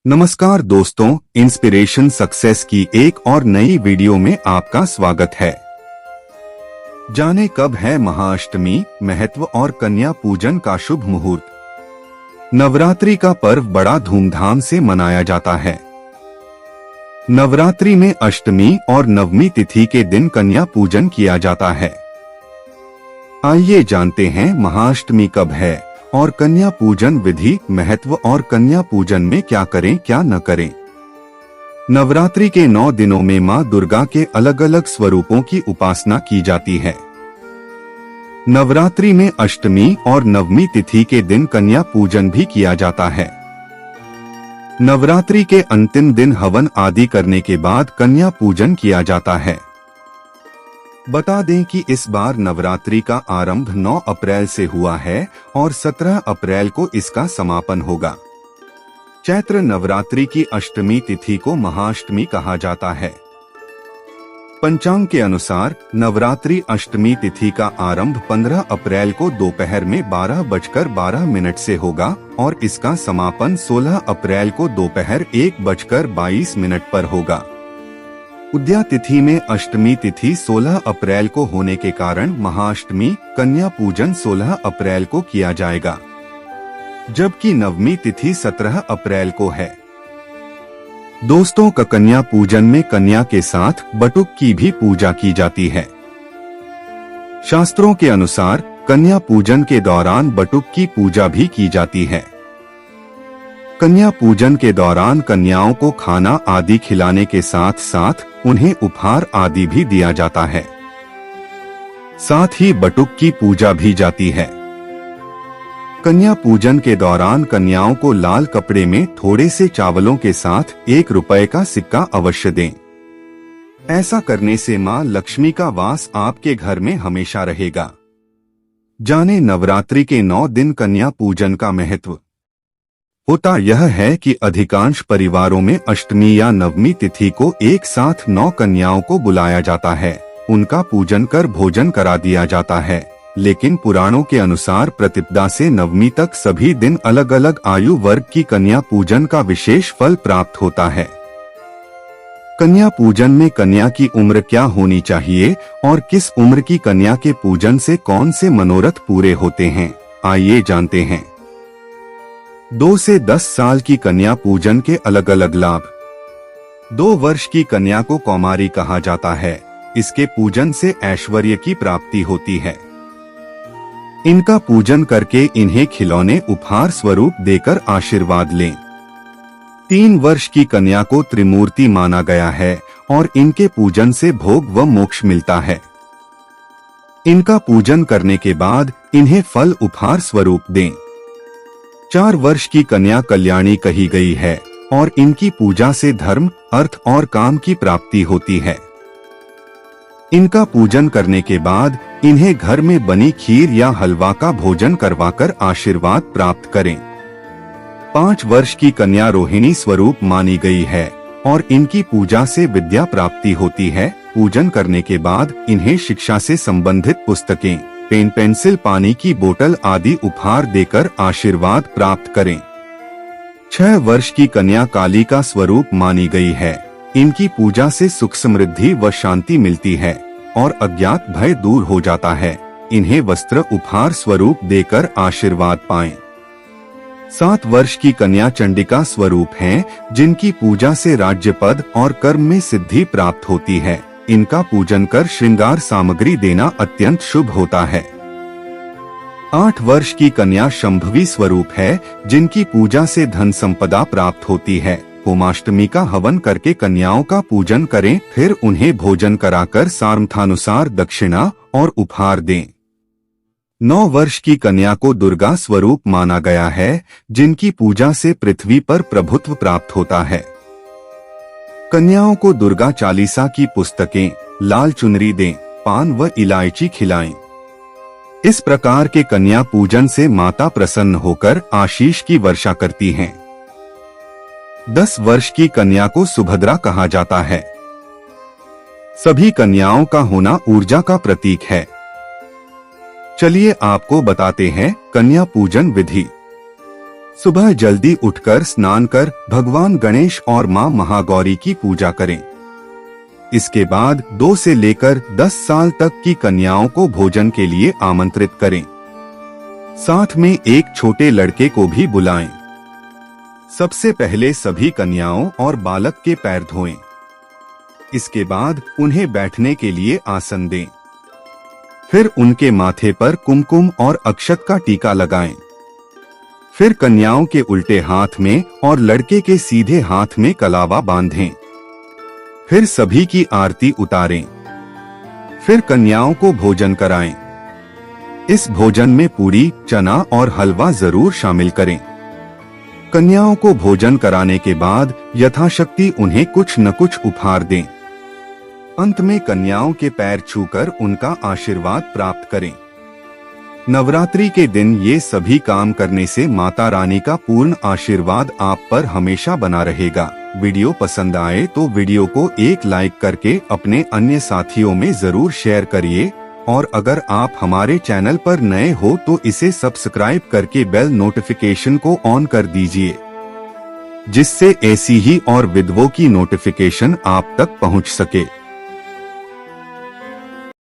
नमस्कार दोस्तों, inspiration success की एक और नई वीडियो में आपका स्वागत है। जाने कब है महाअष्टमी, महत्व और कन्या पूजन का शुभ मुहूर्त। नवरात्रि का पर्व बड़ा धूमधाम से मनाया जाता है। नवरात्रि में अष्टमी और नवमी तिथि के दिन कन्या पूजन किया जाता है। आइए जानते हैं महाअष्टमी कब है और कन्या पूजन विधि, महत्व और कन्या पूजन में क्या करें क्या न करें। नवरात्रि के 9 दिनों में मां दुर्गा के अलग अलग स्वरूपों की उपासना की जाती है। नवरात्रि में अष्टमी और नवमी तिथि के दिन कन्या पूजन भी किया जाता है। नवरात्रि के अंतिम दिन हवन आदि करने के बाद कन्या पूजन किया जाता है। बता दें कि इस बार नवरात्रि का आरंभ 9 अप्रैल से हुआ है और 17 अप्रैल को इसका समापन होगा। चैत्र नवरात्रि की अष्टमी तिथि को महाअष्टमी कहा जाता है। पंचांग के अनुसार नवरात्रि अष्टमी तिथि का आरंभ 15 अप्रैल को दोपहर में 12:12 से होगा और इसका समापन 16 अप्रैल को दोपहर 1:22 पर होगा। उद्या तिथि में अष्टमी तिथि 16 अप्रैल को होने के कारण महाअष्टमी कन्या पूजन 16 अप्रैल को किया जाएगा, जबकि नवमी तिथि 17 अप्रैल को है। दोस्तों, कन्या पूजन में कन्या के साथ बटुक की भी पूजा की जाती है। शास्त्रों के अनुसार कन्या पूजन के दौरान बटुक की पूजा भी की जाती है। कन्या पूजन के दौरान कन्याओं को खाना आदि खिलाने के साथ साथ उन्हें उपहार आदि भी दिया जाता है। साथ ही बटुक की पूजा भी जाती है। कन्या पूजन के दौरान कन्याओं को लाल कपड़े में थोड़े से चावलों के साथ 1 रुपए का सिक्का अवश्य दें। ऐसा करने से मां लक्ष्मी का वास आपके घर में हमेशा रहेगा। जाने नवरात्रि के 9 दिन कन्या पूजन का महत्व। होता यह है कि अधिकांश परिवारों में अष्टमी या नवमी तिथि को एक साथ 9 कन्याओं को बुलाया जाता है, उनका पूजन कर भोजन करा दिया जाता है। लेकिन पुराणों के अनुसार प्रतिपदा से नवमी तक सभी दिन अलग अलग आयु वर्ग की कन्या पूजन का विशेष फल प्राप्त होता है। कन्या पूजन में कन्या की उम्र क्या होनी चाहिए और किस उम्र की कन्या के पूजन से कौन से मनोरथ पूरे होते हैं, आइए जानते हैं। 2 से 10 साल की कन्या पूजन के अलग अलग लाभ। 2 वर्ष की कन्या को कौमारी कहा जाता है। इसके पूजन से ऐश्वर्य की प्राप्ति होती है। इनका पूजन करके इन्हें खिलौने उपहार स्वरूप देकर आशीर्वाद लें। 3 वर्ष की कन्या को त्रिमूर्ति माना गया है और इनके पूजन से भोग व मोक्ष मिलता है। इनका पूजन करने के बाद इन्हें फल उपहार स्वरूप दें। 4 वर्ष की कन्या कल्याणी कही गई है और इनकी पूजा से धर्म, अर्थ और काम की प्राप्ति होती है। इनका पूजन करने के बाद इन्हें घर में बनी खीर या हलवा का भोजन करवाकर आशीर्वाद प्राप्त करें। 5 वर्ष की कन्या रोहिणी स्वरूप मानी गई है और इनकी पूजा से विद्या प्राप्ति होती है। पूजन करने के बाद इन्हें शिक्षा से संबंधित पुस्तकें, पेन, पेंसिल, पानी की बोतल आदि उपहार देकर आशीर्वाद प्राप्त करें। 6 वर्ष की कन्या काली का स्वरूप मानी गई है। इनकी पूजा से सुख, समृद्धि व शांति मिलती है और अज्ञात भय दूर हो जाता है। इन्हें वस्त्र उपहार स्वरूप देकर आशीर्वाद पाएं। 7 वर्ष की कन्या चंडिका स्वरूप हैं, जिनकी पूजा से राज्य पद और कर्म में सिद्धि प्राप्त होती है। इनका पूजन कर श्रृंगार सामग्री देना अत्यंत शुभ होता है। 8 वर्ष की कन्या शंभवी स्वरूप है, जिनकी पूजा से धन संपदा प्राप्त होती है। होमाष्टमी का हवन करके कन्याओं का पूजन करें, फिर उन्हें भोजन कराकर सामर्थ्यानुसार दक्षिणा और उपहार दें। 9 वर्ष की कन्या को दुर्गा स्वरूप माना गया है, जिनकी पूजा से पृथ्वी पर प्रभुत्व प्राप्त होता है। कन्याओं को दुर्गा चालीसा की पुस्तकें, लाल चुनरी दें, पान व इलायची खिलाएं। इस प्रकार के कन्या पूजन से माता प्रसन्न होकर आशीष की वर्षा करती हैं। 10 वर्ष की कन्या को सुभद्रा कहा जाता है। सभी कन्याओं का होना ऊर्जा का प्रतीक है। चलिए आपको बताते हैं कन्या पूजन विधि। सुबह जल्दी उठकर स्नान कर भगवान गणेश और मां महागौरी की पूजा करें। इसके बाद 2 से लेकर 10 साल तक की कन्याओं को भोजन के लिए आमंत्रित करें। साथ में एक छोटे लड़के को भी बुलाएं। सबसे पहले सभी कन्याओं और बालक के पैर धोएं। इसके बाद उन्हें बैठने के लिए आसन दें। फिर उनके माथे पर कुमकुम और अक्षत का टीका लगाएं। फिर कन्याओं के उल्टे हाथ में और लड़के के सीधे हाथ में कलावा बांधें। फिर सभी की आरती उतारें। फिर कन्याओं को भोजन कराएं। इस भोजन में पूरी, चना और हलवा जरूर शामिल करें। कन्याओं को भोजन कराने के बाद यथाशक्ति उन्हें कुछ न कुछ उपहार दें। अंत में कन्याओं के पैर छूकर उनका आशीर्वाद प्राप्त करें। नवरात्रि के दिन ये सभी काम करने से माता रानी का पूर्ण आशीर्वाद आप पर हमेशा बना रहेगा। वीडियो पसंद आए तो वीडियो को एक लाइक करके अपने अन्य साथियों में जरूर शेयर करिए और अगर आप हमारे चैनल पर नए हो तो इसे सब्सक्राइब करके बेल नोटिफिकेशन को ऑन कर दीजिए, जिससे ऐसी ही और वीडियो की नोटिफिकेशन आप तक पहुंच सके।